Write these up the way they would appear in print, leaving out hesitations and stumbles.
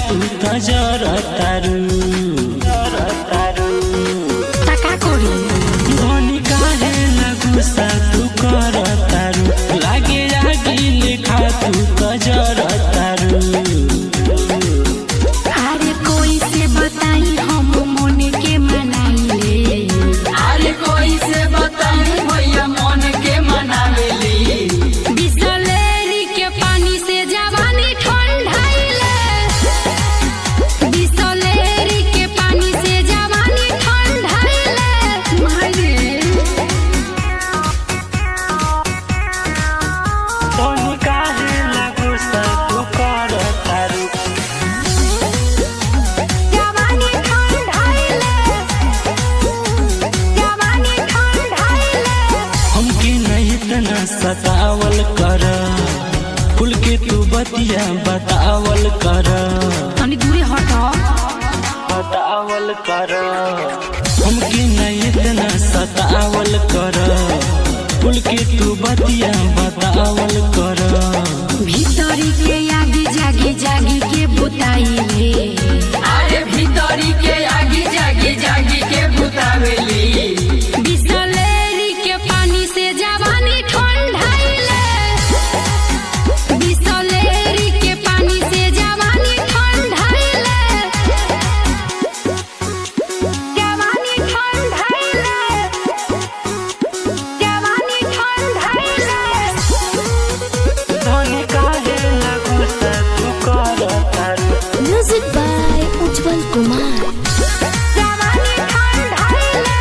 तू त जरतारू টাকা করি धनी काहे गुस्सा तू करतारू लागे आगे लेखा तू त जरतारू अरे कोई से बताई हम मन के मनाइले अरे कोई से बताई भैया मन के मनावेली बिसलेरी के पानी से जवानी ठंडाइले बिसलेरी के पानी से जवानी ठंडाइले मारे धनी काहे गुस्सा तू करतारू जवानी ठंडाइले जवानी ठंडाइले हमके नहीं इतना सतावल कर खुल के तू बतिया बतावल कर तनी दूरे हटो बतावल कर हमके नहीं इतना सतावल कर खुल के तू बतिया बतावल कर भीतरी के आगे जागी जागी के बुताइले अरे भीतरी के आगी जागी जागी के बुतावेली बिसलेरी के पानी से जवानी ठंडाइले बिसलेरी के पानी से जवानी ठंडाइले जवानी ठंडाइले जवानी ठंडाइले धनी काहे गुस्सा तू करतारू म्यूजिक बाय उज्जवल कुमार जवानी ठंडाइले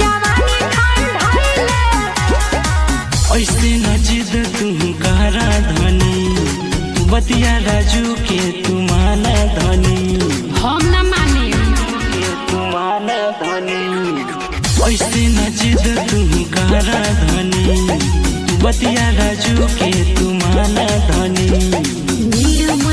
जवानी ठंडाइले ऐसे न जिद तू करा धनी बतिया राजू के तू माना धनी हम न माने तू माना धनी ऐसे न जिद तू करा धनी बतिया राजू के तू माना धनी निर्मल